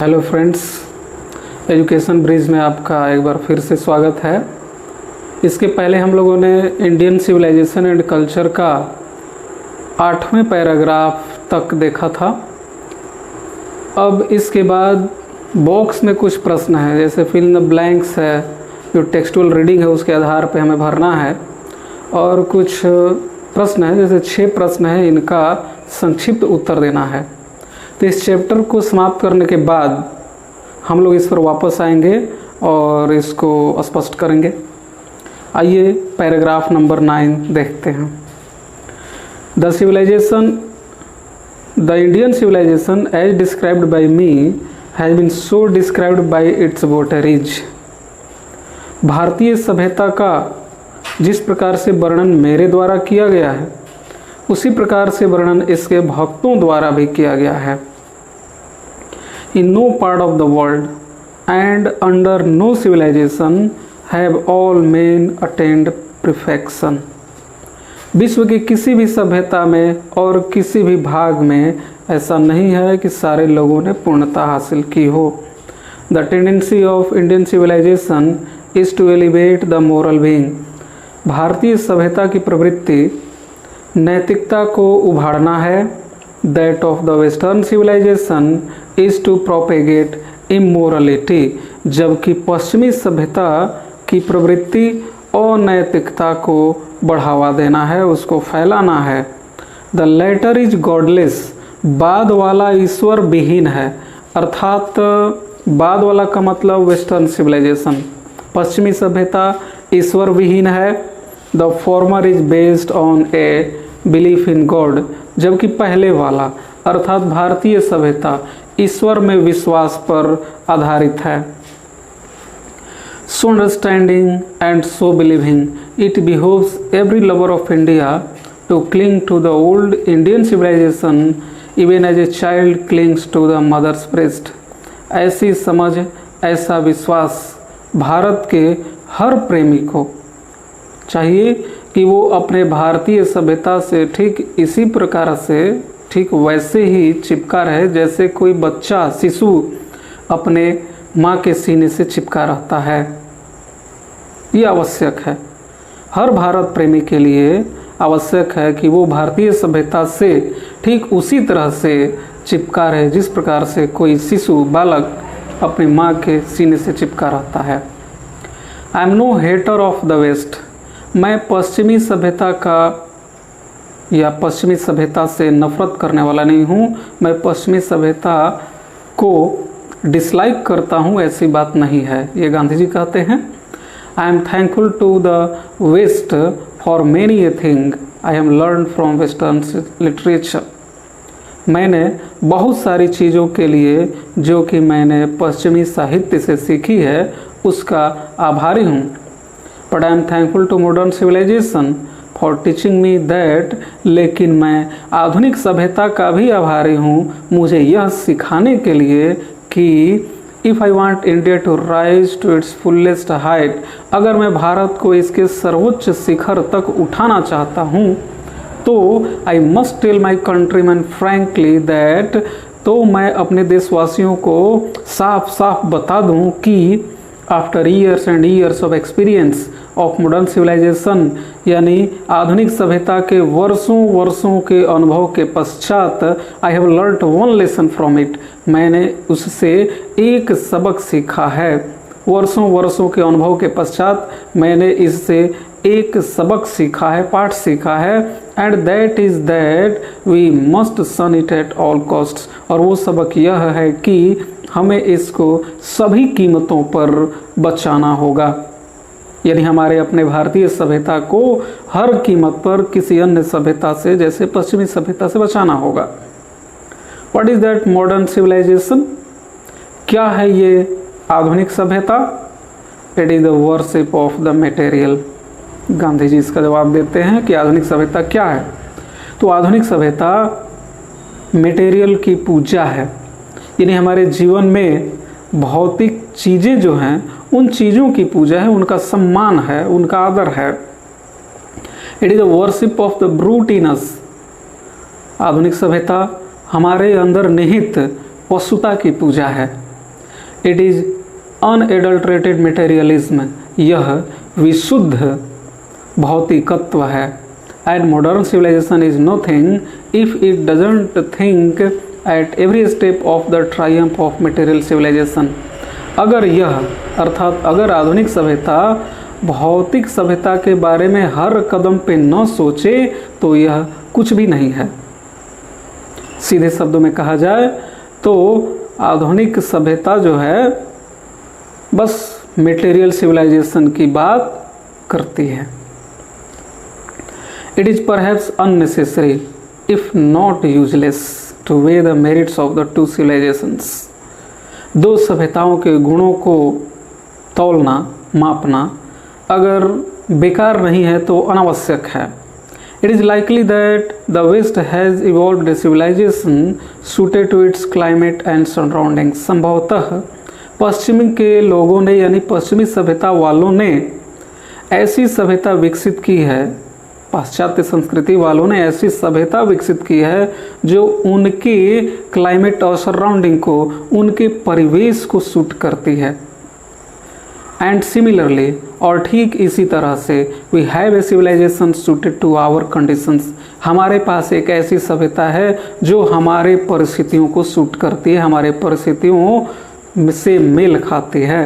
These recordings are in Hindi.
हेलो फ्रेंड्स, एजुकेशन ब्रिज में आपका एक बार फिर से स्वागत है। इसके पहले हम लोगों ने इंडियन सिविलाइजेशन एंड कल्चर का 8वें पैराग्राफ तक देखा था। अब इसके बाद बॉक्स में कुछ प्रश्न है, जैसे फिल इन द ब्लैंक्स है, जो टेक्सचुअल रीडिंग है उसके आधार पे हमें भरना है, और कुछ प्रश्न है जैसे 6 प्रश्न है, इनका संक्षिप्त उत्तर देना है। तो इस चैप्टर को समाप्त करने के बाद हम लोग इस पर वापस आएंगे और इसको स्पष्ट करेंगे। आइए पैराग्राफ नंबर 9 देखते हैं। The Indian civilization as described by me has been so described by its votaries. भारतीय सभ्यता का जिस प्रकार से वर्णन मेरे द्वारा किया गया है, उसी प्रकार से वर्णन इसके भक्तों द्वारा भी किया गया है। In no part of the world and under no civilization have all men attained perfection। विश्व की किसी भी सभ्यता में और किसी भी भाग में ऐसा नहीं है कि सारे लोगों ने पूर्णता हासिल की हो। The tendency of Indian civilization is to elevate the moral being। भारतीय सभ्यता की प्रवृत्ति नैतिकता को उभारना है। That of the Western civilization is to propagate immorality। जबकि पश्चिमी सभ्यता की प्रवृत्ति अनैतिकता को बढ़ावा देना है, उसको फैलाना है। The latter is godless। बाद वाला ईश्वर विहीन है, अर्थात बाद वाला का मतलब वेस्टर्न सिविलाइजेशन, पश्चिमी सभ्यता ईश्वर विहीन है। The former is based on a belief in God। जबकि पहले वाला अर्थात भारतीय सभ्यता ईश्वर में विश्वास पर आधारित है। So understanding and so believing, it behoves every lover of India to cling to the old Indian civilization even as a child clings to the mother's breast। ऐसी समझ, ऐसा विश्वास भारत के हर प्रेमी को चाहिए कि वो अपने भारतीय सभ्यता से ठीक इसी प्रकार से, ठीक वैसे ही चिपका रहे जैसे कोई बच्चा, शिशु अपने माँ के सीने से चिपका रहता है। ये आवश्यक है, हर भारत प्रेमी के लिए आवश्यक है कि वो भारतीय सभ्यता से ठीक उसी तरह से चिपका रहे जिस प्रकार से कोई शिशु, बालक अपनी माँ के सीने से चिपका रहता है। I am no hater of the west. मैं पश्चिमी सभ्यता का या पश्चिमी सभ्यता से नफरत करने वाला नहीं हूँ। मैं पश्चिमी सभ्यता को डिसलाइक करता हूँ, ऐसी बात नहीं है। ये गांधी जी कहते हैं। I am thankful to the west for many a thing I am learn from western literature. मैंने बहुत सारी चीज़ों के लिए जो कि मैंने पश्चिमी साहित्य से सीखी है, उसका आभारी हूँ। But I am thankful to modern civilisation for teaching me that. लेकिन मैं आधुनिक सभ्यता का भी आभारी हूँ, मुझे यह सिखाने के लिए कि if I want India to rise to its fullest height, अगर मैं भारत को इसके सर्वोच्च शिखर तक उठाना चाहता हूँ, तो I must tell my countryman frankly that, तो मैं अपने देशवासियों को साफ साफ बता दूँ कि after years and years of experience of modern civilisation, यानी आधुनिक सभ्यता के वर्षों वर्षों के अनुभव के पश्चात, I have learned one lesson from it. मैंने उससे एक सबक सीखा है। वर्षों वर्षों के अनुभव के पश्चात मैंने इससे एक सबक सीखा है, पाठ सीखा है। And that is that we must shun it at all costs. और वो सबक यह है कि हमें इसको सभी कीमतों पर बचाना होगा, यानी हमारे अपने भारतीय सभ्यता को हर कीमत पर किसी अन्य सभ्यता से, जैसे पश्चिमी सभ्यता से, बचाना होगा। What is that modern civilization? क्या है ये आधुनिक सभ्यता? It is the worship of the material. Gandhi ji इसका जवाब देते हैं कि आधुनिक सभ्यता क्या है। तो आधुनिक सभ्यता मटेरियल की पूजा है, यानी हमारे जीवन में भौतिक चीज़ें जो हैं, उन चीज़ों की पूजा है, उनका सम्मान है, उनका आदर है। It is the worship of the brute in us. आधुनिक सभ्यता हमारे अंदर निहित पशुता की पूजा है, इट इज़ अनएडल्ट्रेटेड मटेरियलिज्म, यह विशुद्ध भौतिकत्व है। And modern civilisation is nothing if it doesn't think at every step of the triumph of material civilisation. अगर यह अर्थात अगर आधुनिक सभ्यता भौतिक सभ्यता के बारे में हर कदम पे न सोचे तो यह कुछ भी नहीं है। सीधे शब्दों में कहा जाए तो आधुनिक सभ्यता जो है बस मटेरियल सिविलाइजेशन की बात करती है। It is perhaps unnecessary if not useless to weigh the merits of the two civilisations. दो सभ्यताओं के गुणों को तौलना मापना अगर बेकार नहीं है तो अनावश्यक है। It is likely that the West has evolved a civilisation suited to its climate and surroundings. संभवतः पश्चिमी के लोगों ने यानी पश्चिमी सभ्यता वालों ने ऐसी सभ्यता विकसित की है, पाश्चात्य संस्कृति वालों ने ऐसी सभ्यता विकसित की है जो उनके क्लाइमेट और सराउंडिंग को, उनके परिवेश को सूट करती है। एंड सिमिलरली, और ठीक इसी तरह से, we have a civilisation suited to our conditions. हमारे पास एक ऐसी सभ्यता है जो हमारे परिस्थितियों को सूट करती है, हमारे परिस्थितियों से मेल खाती है।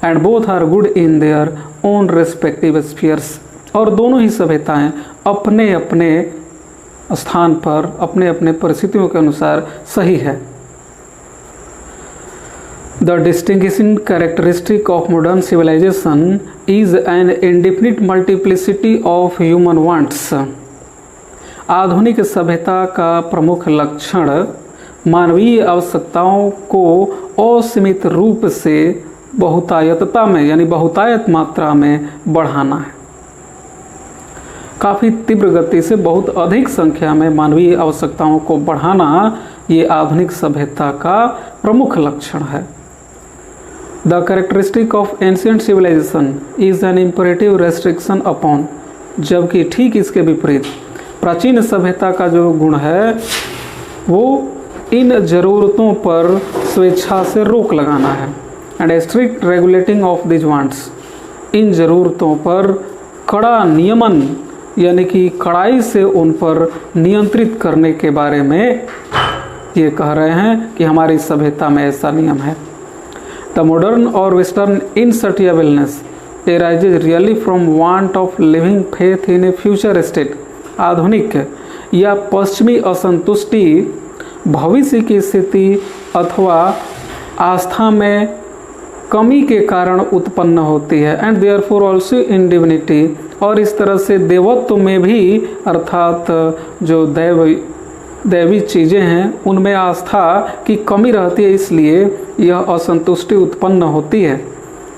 And both are good in their own respective spheres. और दोनों ही सभ्यताएं अपने अपने स्थान पर अपने अपने परिस्थितियों के अनुसार सही है। The distinguishing characteristic of modern civilization is an indefinite multiplicity of human wants. आधुनिक सभ्यता का प्रमुख लक्षण मानवीय आवश्यकताओं को असीमित रूप से बहुतायतता में यानी बहुतायत मात्रा में बढ़ाना है। काफ़ी तीव्र गति से बहुत अधिक संख्या में मानवीय आवश्यकताओं को बढ़ाना ये आधुनिक सभ्यता का प्रमुख लक्षण है। The characteristic of ancient civilisation is an imperative restriction upon. जबकि ठीक इसके विपरीत प्राचीन सभ्यता का जो गुण है वो इन ज़रूरतों पर स्वेच्छा से रोक लगाना है। And strict regulating of these wants, इन ज़रूरतों पर कड़ा नियमन यानी कि कड़ाई से उन पर नियंत्रित करने के बारे में ये कह रहे हैं कि हमारी सभ्यता में ऐसा नियम है। द मॉडर्न और western insatiableness arises really from want of living faith in a future state. आधुनिक या पश्चिमी असंतुष्टि भविष्य की स्थिति अथवा आस्था में कमी के कारण उत्पन्न होती है। And therefore also in divinity, और इस तरह से देवत्व में भी अर्थात जो दैवी चीज़ें हैं उनमें आस्था की कमी रहती है, इसलिए यह असंतुष्टि उत्पन्न होती है।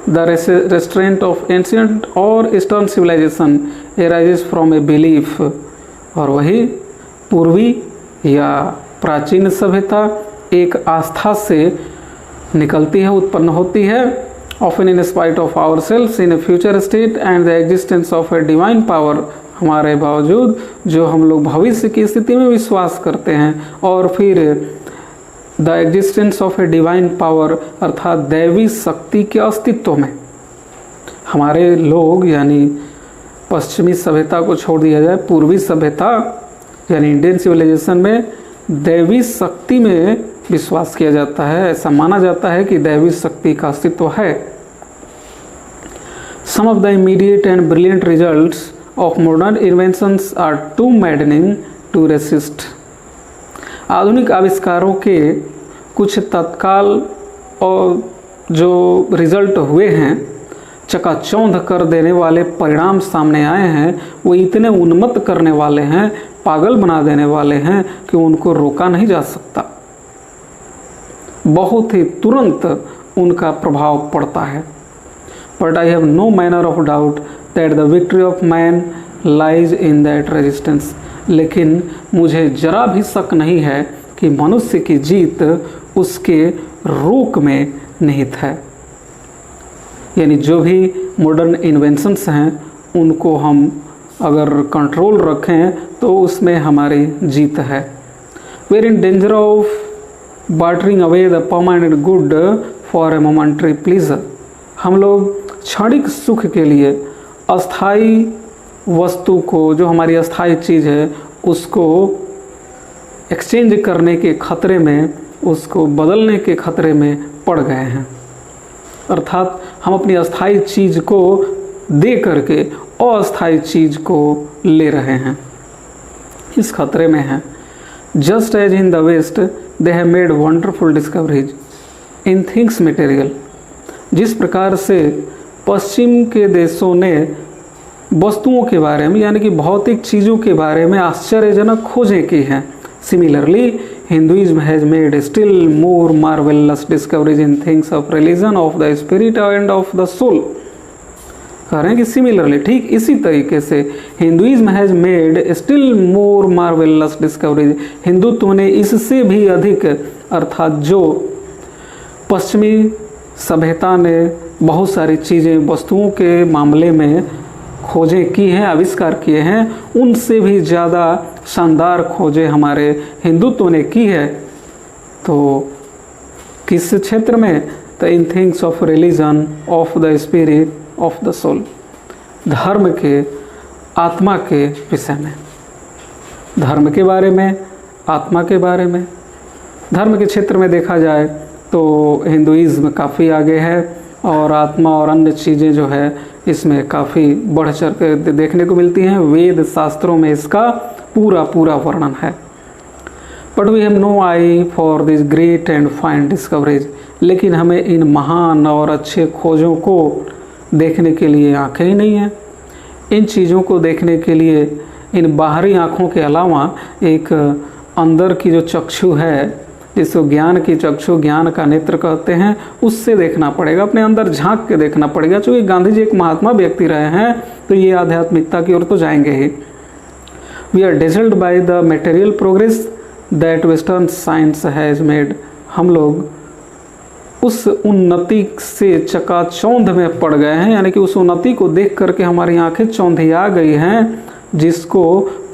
The restraint of ancient or eastern civilisation arises from a belief, और वही पूर्वी या प्राचीन सभ्यता एक आस्था से निकलती है, उत्पन्न होती है। Often in spite of our self in a future state and the existence of a divine power, हमारे बावजूद जो हम लोग भविष्य की स्थिति में विश्वास करते हैं, और फिर the existence of a divine power अर्थात दैवी शक्ति के अस्तित्व में। हमारे लोग यानी पश्चिमी सभ्यता को छोड़ दिया जाए, पूर्वी सभ्यता यानी इंडियन सिविलाइजेशन में दैवी शक्ति में विश्वास किया जाता है, ऐसा माना जाता है कि दैवी शक्ति का अस्तित्व है। Some of the immediate and brilliant results of modern inventions are too maddening to resist. आधुनिक आविष्कारों के कुछ तत्काल और जो रिजल्ट हुए हैं, चकाचौंध कर देने वाले परिणाम सामने आए हैं, वो इतने उन्मत्त करने वाले हैं, पागल बना देने वाले हैं कि उनको रोका नहीं जा सकता। बहुत ही तुरंत उनका प्रभाव पड़ता है। But I have no manner of doubt that the victory of man lies in that resistance. लेकिन मुझे जरा भी शक नहीं है कि मनुष्य की जीत उसके रोक में निहित है। यानी जो भी मॉडर्न इन्वेंशंस हैं उनको हम अगर कंट्रोल रखें तो उसमें हमारी जीत है। We are in danger of bartering away the permanent good for a momentary pleasure. हम लोग क्षणिक सुख के लिए अस्थाई वस्तु को, जो हमारी अस्थाई चीज़ है, उसको एक्सचेंज करने के खतरे में, उसको बदलने के खतरे में पड़ गए हैं। अर्थात हम अपनी अस्थाई चीज़ को दे करके अस्थाई चीज़ को ले रहे हैं, इस खतरे में हैं। Just as in the West they have made wonderful discoveries in things material. जिस प्रकार से पश्चिम के देशों ने वस्तुओं के बारे में, यानी कि भौतिक चीज़ों के बारे में आश्चर्यजनक खोजें की हैं, similarly Hinduism has made still more marvellous discoveries in things of religion of the spirit and of the soul. कह रहे हैं कि सिमिलरली, ठीक इसी तरीके से Hinduism has made still more marvellous discoveries, हिंदुत्व ने इससे भी अधिक, अर्थात जो पश्चिमी सभ्यता ने बहुत सारी चीज़ें वस्तुओं के मामले में खोजें की हैं, आविष्कार किए हैं, उनसे भी ज़्यादा शानदार खोजें हमारे हिंदुत्व ने की है। तो किस क्षेत्र में? The in things of religion of the spirit of the soul, धर्म के, आत्मा के विषय में, धर्म के बारे में, आत्मा के बारे में। धर्म के क्षेत्र में देखा जाए तो हिंदुइज्म काफ़ी आगे है और आत्मा और अन्य चीज़ें जो है इसमें काफ़ी बढ़ चढ़ कर देखने को मिलती हैं। वेद शास्त्रों में इसका पूरा वर्णन है। But we have no eye for this great and fine discoveries, लेकिन हमें इन महान और अच्छे खोजों को देखने के लिए आँखें ही नहीं हैं। इन चीज़ों को देखने के लिए इन बाहरी आँखों के अलावा एक अंदर की जो चक्षु है, जिसको ज्ञान की चक्षु, ज्ञान का नेत्र कहते हैं, उससे देखना पड़ेगा, अपने अंदर झांक के देखना पड़ेगा। चूँकि गांधी जी एक महात्मा व्यक्ति रहे हैं तो ये आध्यात्मिकता की ओर तो जाएंगे ही। We are dazzled by the material progress that western science has made. हम लोग उस उन्नति से चकाचौंध में पड़ गए हैं, यानी कि उस उन्नति को देख करके हमारी आंखें चौंधिया गई हैं, जिसको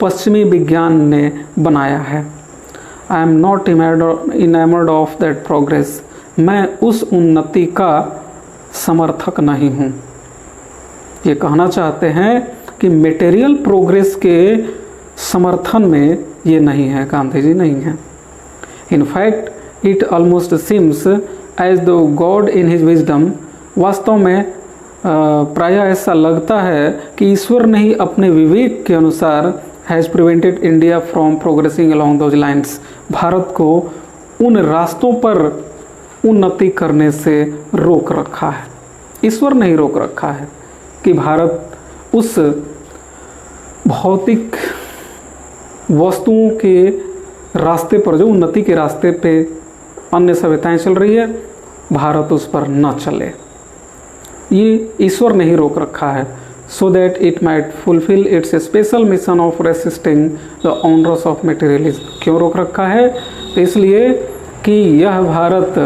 पश्चिमी विज्ञान ने बनाया है। I am not enamoured of that progress, मैं उस उन्नति का समर्थक नहीं हूँ। ये कहना चाहते हैं कि मटेरियल प्रोग्रेस के समर्थन में ये नहीं है, गांधी जी नहीं है। In fact it almost seems as though God in his wisdom, वास्तव में प्रायः ऐसा लगता है कि ईश्वर ने ही अपने विवेक के अनुसार has prevented India from progressing along those lines, Bharat को उन रास्तों पर उन्नति करने से रोक रखा है। ईश्वर ने ही रोक रखा है कि भारत उस भौतिक वस्तुओं के रास्ते पर, जो उन्नति के रास्ते पे अन्य सभ्यताएं चल रही है, भारत उस पर न चले। ये ईश्वर ने ही रोक रखा है, so that it might fulfill its special mission of resisting the onrush of materialism। क्यों रोक रखा है? तो इसलिए कि यह भारत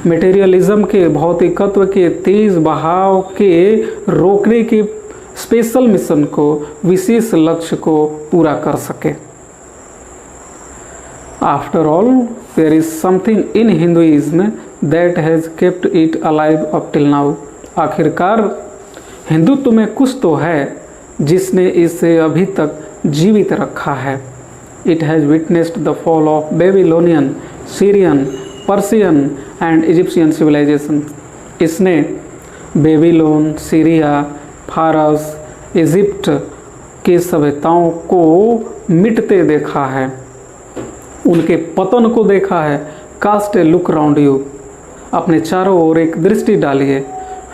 मटेरियलिज्म के, भौतिकत्व के तेज बहाव के रोकने की स्पेशल मिशन को, विशेष लक्ष्य को पूरा कर सके। After all there is something in Hinduism that has kept it alive up till now. आखिरकार हिंदुत्व में कुछ तो है जिसने इसे अभी तक जीवित रखा है। It has witnessed the fall of Babylonian, Syrian, Persian and Egyptian civilisation. इसने बेबीलोन, सीरिया, फारस, इजिप्ट के सभ्यताओं को मिटते देखा है, उनके पतन को देखा है। Cast a look round you, अपने चारों ओर एक दृष्टि डालिए।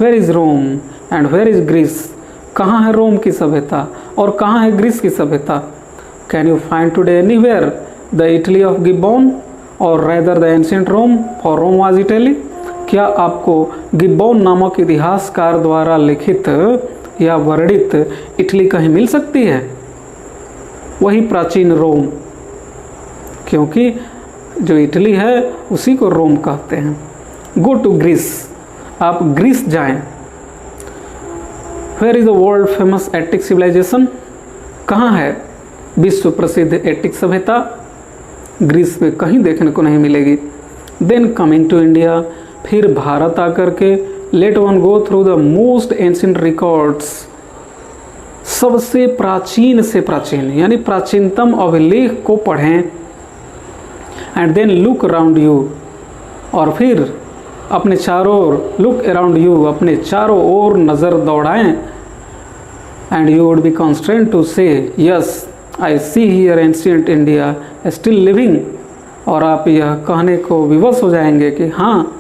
Where is Rome and where is Greece, कहाँ है रोम की सभ्यता और कहाँ है ग्रीस की सभ्यता? Can you find today anywhere the Italy of Gibbon और rather the ancient Rome, for Rome was Italy? क्या आपको गिब्बॉन नामक इतिहासकार द्वारा लिखित या वर्णित इटली कहीं मिल सकती है? वही प्राचीन रोम, क्योंकि जो इटली है उसी को रोम कहते हैं। गो टू ग्रीस, आप ग्रीस जाएं। Where is the world famous Attic civilisation, कहाँ है विश्व प्रसिद्ध एटिक सभ्यता? ग्रीस में कहीं देखने को नहीं मिलेगी। देन कमिंग टू इंडिया, फिर भारत आकर के let one go through the most ancient records, सबसे प्राचीन से प्राचीन यानी प्राचीनतम अभिलेख को पढ़ें। And then look around you, और फिर अपने चारों ओर, लुक अराउंड यू, अपने चारों ओर नज़र दौड़ाएं। And you would be constant to say yes I see here ancient India still living, और आप यह कहने को विवश हो जाएंगे कि हाँ,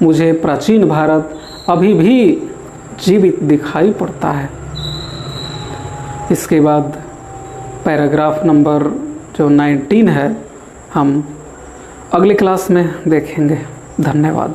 मुझे प्राचीन भारत अभी भी जीवित दिखाई पड़ता है। इसके बाद पैराग्राफ नंबर जो 19 है हम अगले क्लास में देखेंगे। धन्यवाद।